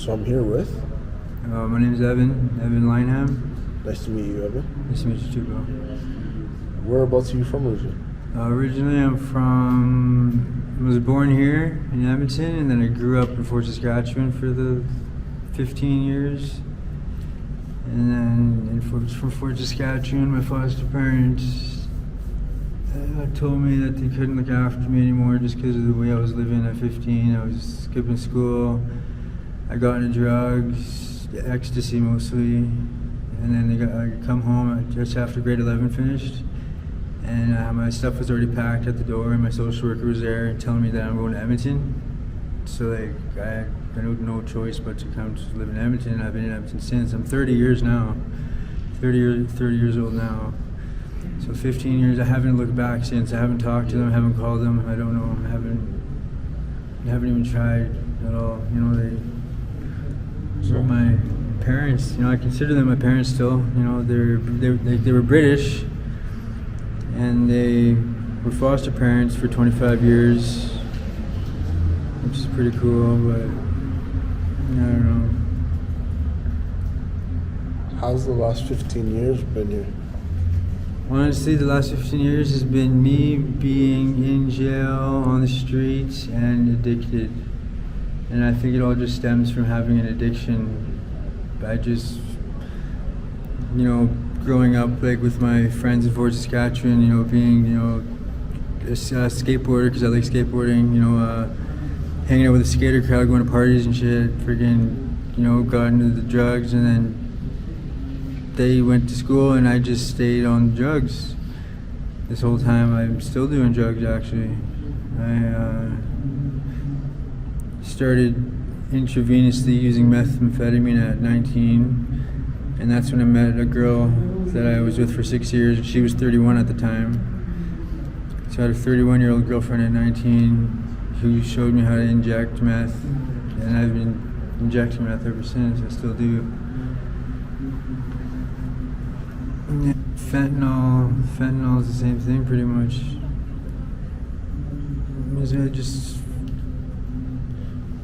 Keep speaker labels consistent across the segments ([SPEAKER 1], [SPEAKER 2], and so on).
[SPEAKER 1] So I'm here with.
[SPEAKER 2] My name is Evan Lineham.
[SPEAKER 1] Nice to meet you, Evan.
[SPEAKER 2] Nice to meet you too, bro.
[SPEAKER 1] Whereabouts are you from originally?
[SPEAKER 2] Originally, I was born here in Edmonton, and then I grew up in Fort Saskatchewan for the 15 years. And then from Fort Saskatchewan, my foster parents told me that they couldn't look after me anymore just because of the way I was living at 15. I was skipping school. I got into drugs, ecstasy mostly. And then I come home just after grade 11 finished. And my stuff was already packed at the door, and my social worker was there and telling me that I'm going to Edmonton. So I had no choice but to come to live in Edmonton, and I've been in Edmonton since. I'm 30 years now, 30 years old now. So 15 years, I haven't looked back since. I haven't talked to them, I haven't called them, I don't know, I haven't even tried at all. You know, they were my parents. You know, I consider them my parents still. You know, they were British, and they were foster parents for 25 years, which is pretty cool, but I don't know.
[SPEAKER 1] How's the last 15 years been here?
[SPEAKER 2] Honestly, the last 15 years has been me being in jail, on the streets, and addicted. And I think it all just stems from having an addiction. I just, you know, growing up like with my friends in Fort Saskatchewan, you know, being, you know, a skateboarder because I like skateboarding, you know, hanging out with the skater crowd, going to parties and shit, freaking, you know, got into the drugs, and then they went to school and I just stayed on drugs. This whole time I'm still doing drugs actually. I started intravenously using methamphetamine at 19, and that's when I met a girl that I was with for 6 years, and she was 31 at the time. So I had a 31-year-old girlfriend at 19 who showed me how to inject meth, and I've been injecting meth ever since. I still do. Fentanyl is the same thing pretty much.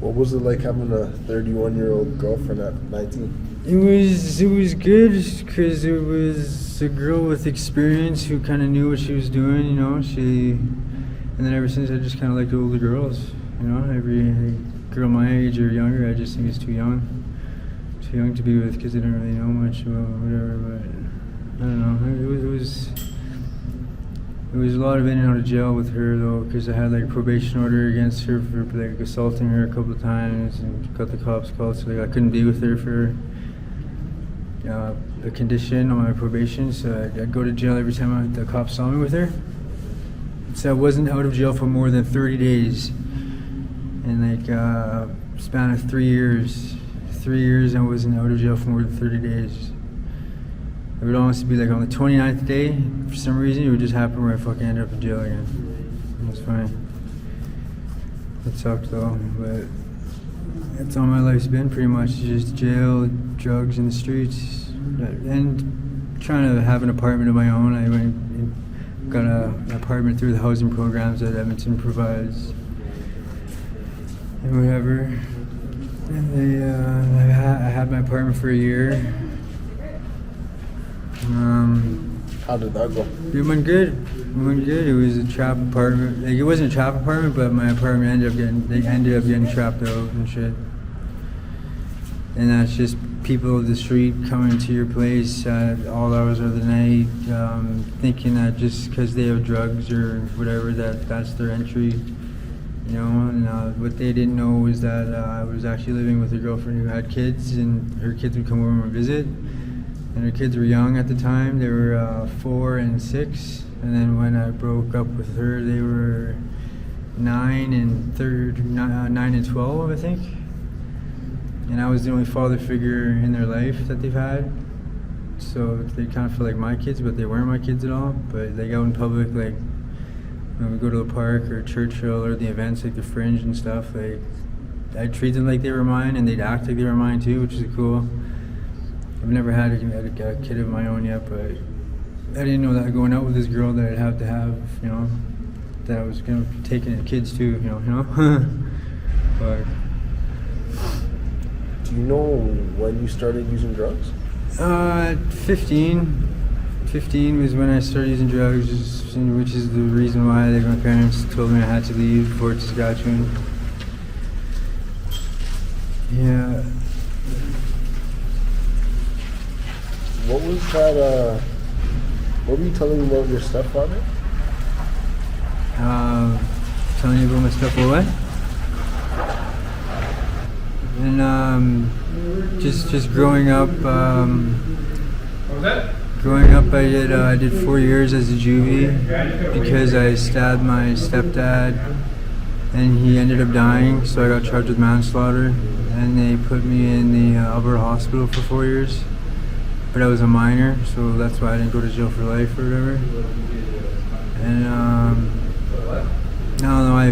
[SPEAKER 1] What was it like having a 31-year-old girlfriend at 19?
[SPEAKER 2] It was good because it was a girl with experience who kind of knew what she was doing, you know. And then ever since I just kind of liked older girls, you know. Every girl my age or younger, I just think is too young to be with because they don't really know much about whatever. But I don't know. It was a lot of in and out of jail with her though, because I had like a probation order against her for like assaulting her a couple of times, and got the cops called, so like I couldn't be with her for a condition on my probation. So I'd go to jail every time the cops saw me with her. So I wasn't out of jail for more than 30 days, and like span of 3 years. 3 years I wasn't out of jail for more than 30 days. It would almost be like on the 29th day, for some reason, it would just happen where I fucking ended up in jail again. It was fine. It sucked though, but that's all my life's been pretty much, just jail, drugs, in the streets, and trying to have an apartment of my own. I went and got an apartment through the housing programs that Edmonton provides, and whatever. And I had my apartment for a year.
[SPEAKER 1] How did that go?
[SPEAKER 2] It went good. It was a trap apartment. Like, it wasn't a trap apartment, but my apartment ended up getting trapped out and shit. And that's just people of the street coming to your place at all hours of the night, thinking that just because they have drugs or whatever, that's their entry. You know, and what they didn't know was that I was actually living with a girlfriend who had kids, and her kids would come over and visit. And her kids were young at the time. They were 4 and 6. And then when I broke up with her, they were 9 and 12, I think. And I was the only father figure in their life that they've had. So they kind of feel like my kids, but they weren't my kids at all. But like out in public, like when we go to the park or Churchill or the events like the Fringe and stuff, like I'd treat them like they were mine, and they'd act like they were mine too, which is cool. I've never had a kid of my own yet, but I didn't know that going out with this girl that I'd have to have, you know, that I was gonna be taking kids too, you know. But
[SPEAKER 1] Do you know when you started using drugs?
[SPEAKER 2] 15. 15 was when I started using drugs, which is the reason why my parents told me I had to leave Fort Saskatchewan. Yeah.
[SPEAKER 1] What was that, what were you telling me about your stepfather?
[SPEAKER 2] Telling you about my stuff, what? And just growing up.
[SPEAKER 3] What was that?
[SPEAKER 2] Growing up, I did 4 years as a juvie because I stabbed my stepdad, and he ended up dying. So I got charged with manslaughter, and they put me in the Alberta hospital for 4 years. But I was a minor, so that's why I didn't go to jail for life or whatever. And I don't know. I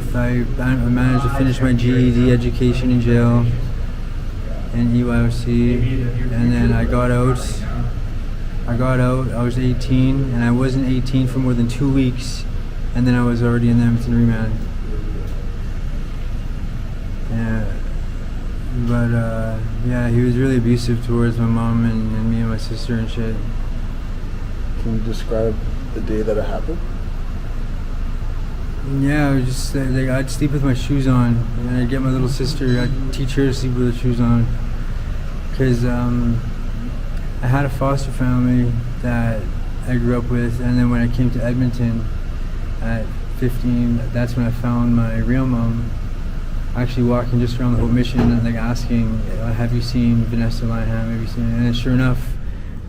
[SPEAKER 2] managed to finish my GED education in jail and EYOC, and then I got out. I was 18, and I wasn't 18 for more than 2 weeks, and then I was already in the Edmonton remand. Yeah, but yeah, he was really abusive towards my mom and me and my sister and shit.
[SPEAKER 1] Can you describe the day that it happened?
[SPEAKER 2] Yeah, I was just like I'd sleep with my shoes on, and I'd get my little sister. I'd teach her to sleep with her shoes on, because I had a foster family that I grew up with, and then when I came to Edmonton at 15, that's when I found my real mom. Actually walking just around the whole mission and like asking, have you seen Vanessa Lynham? Have you seen it? And then sure enough,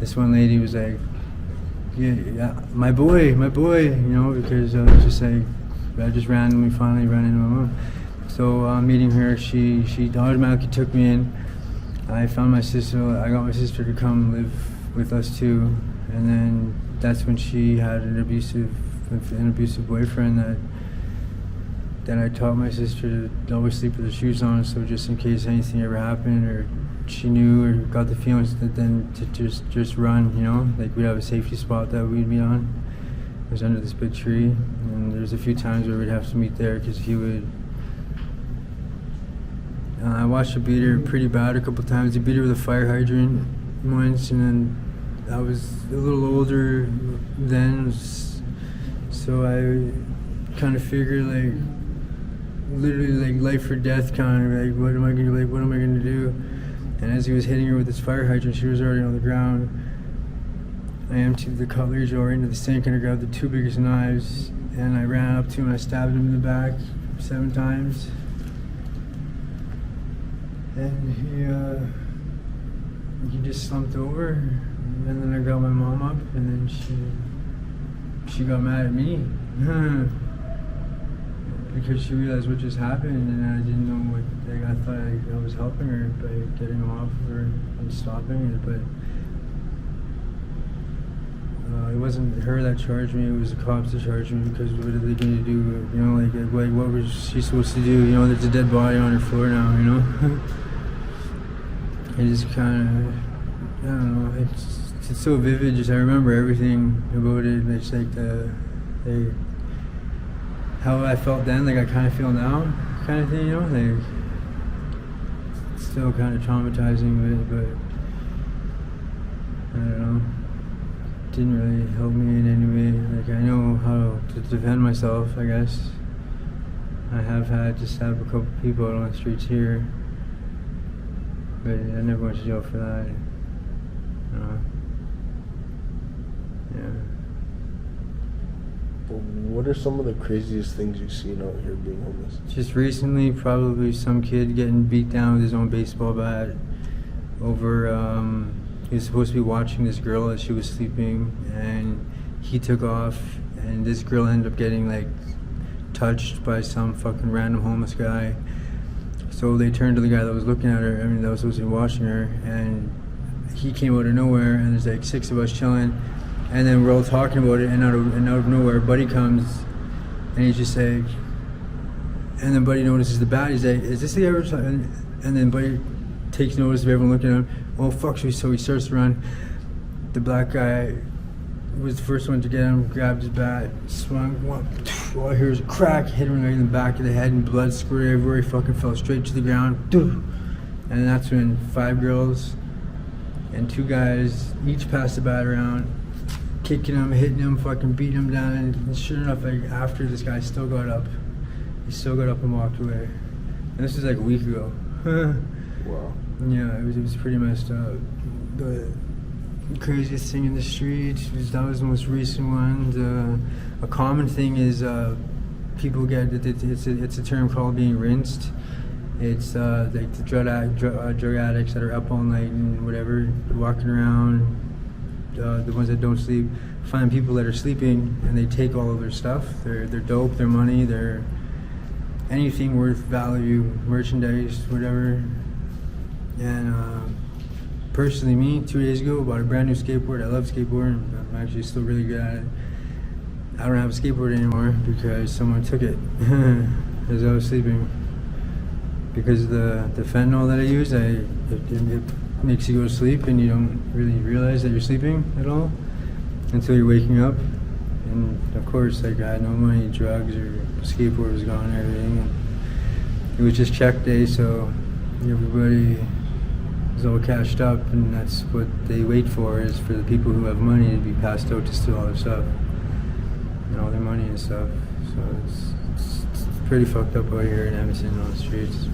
[SPEAKER 2] this one lady was like, yeah, my boy, you know, because I was just like, I just randomly finally ran into my mom. So meeting her, she automatically took me in. I found my sister. I got my sister to come live with us too, and then that's when she had an abusive boyfriend that I taught my sister to always sleep with her shoes on, so just in case anything ever happened or she knew or got the feelings that then to just run, you know, like we'd have a safety spot that we'd be on. It was under this big tree, and there's a few times where we'd have to meet there because he would. I watched her beat her pretty bad a couple times. He beat her with a fire hydrant once, and then I was a little older then, so I kind of figured like literally like life or death kind of like what am I gonna do? And as he was hitting her with his fire hydrant, she was already on the ground. I emptied the cutlery drawer into the sink and I grabbed the two biggest knives, and I ran up to him and I stabbed him in the back 7 times. And he just slumped over, and then I got my mom up, and then she got mad at me because she realized what just happened, and I didn't know what. Like, I thought I was helping her by getting him off of her and stopping it, but it wasn't her that charged me. It was the cops that charged me, because what are they going to do? You know, like what was she supposed to do? You know, there's a dead body on her floor now. You know. It just kind of, I don't know, it's so vivid, just I remember everything about it. It's like how I felt then, like I kind of feel now, kind of thing, you know, like, it's still kind of traumatizing, but I don't know, didn't really help me in any way. Like, I know how to defend myself, I guess. I have had to stab a couple people out on the streets here, but I never went to jail for that. Yeah.
[SPEAKER 1] What are some of the craziest things you've seen out here being homeless?
[SPEAKER 2] Just recently, probably some kid getting beat down with his own baseball bat over, he was supposed to be watching this girl as she was sleeping, and he took off, and this girl ended up getting like touched by some fucking random homeless guy. So they turned to the guy that was looking at her, that was supposed to be watching her, and he came out of nowhere, and there's like 6 of us chilling, and then we're all talking about it, and out of nowhere, Buddy comes, and he's just like, and then Buddy notices the bat, he's like, is this the guy we're talking? And then Buddy takes notice of everyone looking at him, oh fuck, so he starts to run. The black guy was the first one to get him, grabbed his bat, swung, all I hear was a crack, hit him right in the back of the head, and blood squirted everywhere. He fucking fell straight to the ground. And that's when 5 girls and 2 guys each passed the bat around, kicking him, hitting him, fucking beating him down. And sure enough, like after this guy still got up, he still got up and walked away. And this was like a week ago.
[SPEAKER 1] Wow.
[SPEAKER 2] Yeah, it was pretty messed up. The craziest thing in the street that was the most recent one. A common thing is people get it's a term called being rinsed. It's like the drug addicts that are up all night and whatever, walking around. The ones that don't sleep find people that are sleeping and they take all of their stuff, their dope, their money, their anything worth value, merchandise, whatever. And personally, me, 2 days ago, bought a brand new skateboard. I love skateboarding. I'm actually still really good at it. I don't have a skateboard anymore because someone took it as I was sleeping. Because of the fentanyl that I use, it makes you go to sleep and you don't really realize that you're sleeping at all until you're waking up. And of course, like, I had no money, drugs, or skateboard was gone and everything. And it was just check day, so everybody is all cashed up, and that's what they wait for, is for the people who have money to be passed out to steal all their stuff and all their money and stuff. So it's pretty fucked up out here in Edmonton on the streets.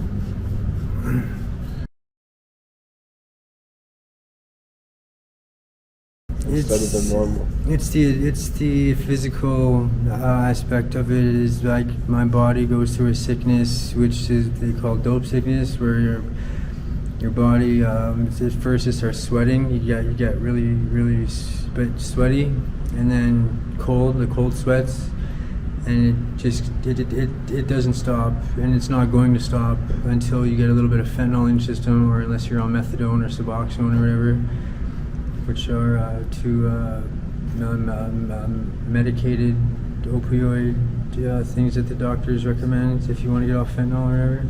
[SPEAKER 1] It's better than normal.
[SPEAKER 2] It's the physical aspect of it. Is like my body goes through a sickness, which is they call dope sickness, where your body at first it starts sweating. You get really sweaty, and then the cold sweats, and it doesn't stop, and it's not going to stop until you get a little bit of fentanyl in your system, or unless you're on methadone or Suboxone or whatever, which are two medicated opioid things that the doctors recommend if you want to get off fentanyl or whatever.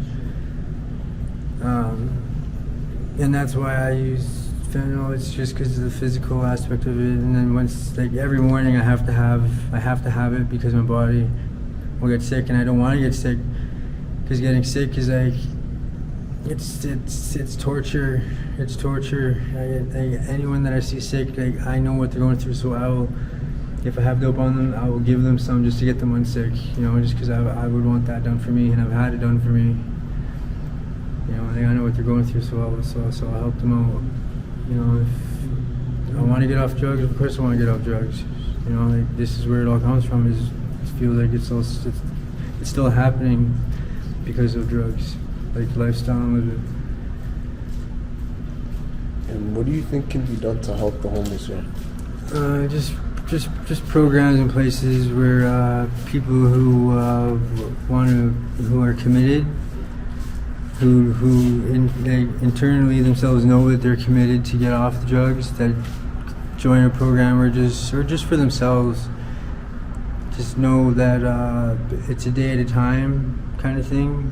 [SPEAKER 2] And that's why I use fentanyl. It's just because of the physical aspect of it. And then once, like every morning, I have to have it because my body will get sick, and I don't want to get sick because getting sick is like it's torture. It's torture. Anyone that I see sick, like, I know what they're going through, so I will, if I have dope on them, I will give them some just to get them unsick. You know, just because I would want that done for me, and I've had it done for me. You know, I know what they're going through, so I'll help them out. You know, if I want to get off drugs, of course I want to get off drugs. You know, like, this is where it all comes from. Is it feels like it's still happening because of drugs, like lifestyle and living.
[SPEAKER 1] And what do you think can be done to help the homeless here?
[SPEAKER 2] Just programs in places where people who who are committed, they internally themselves know that they're committed to get off the drugs, that join a program, or just for themselves, just know that it's a day at a time kind of thing.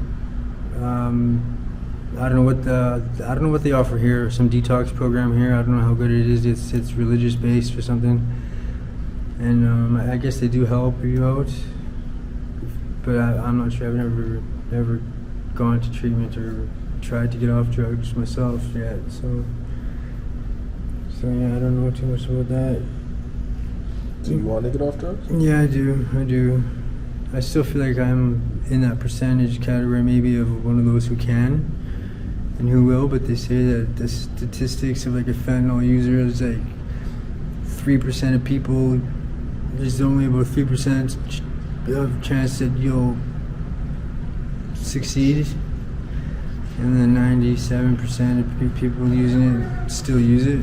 [SPEAKER 2] I don't know what they offer here. Some detox program here. I don't know how good it is. It's religious based or something, and I guess they do help you out, but I'm not sure. I've never gone to treatment or tried to get off drugs myself yet. So yeah, I don't know too much about that.
[SPEAKER 1] Do you want to get off drugs?
[SPEAKER 2] Yeah, I do. I still feel like I'm in that percentage category maybe of one of those who can and who will, but they say that the statistics of like a fentanyl user is like 3% of people, there's only about 3% of chance that you'll succeed, and then 97% of people using it still use it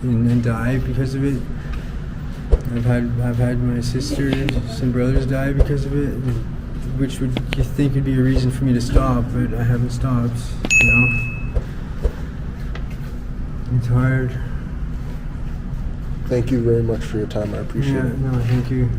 [SPEAKER 2] and die because of it. I've had my sisters and brothers die because of it, which would you think would be a reason for me to stop, but I haven't stopped. You know, it's hard.
[SPEAKER 1] Thank you very much for your time. I appreciate it.
[SPEAKER 2] No, thank you.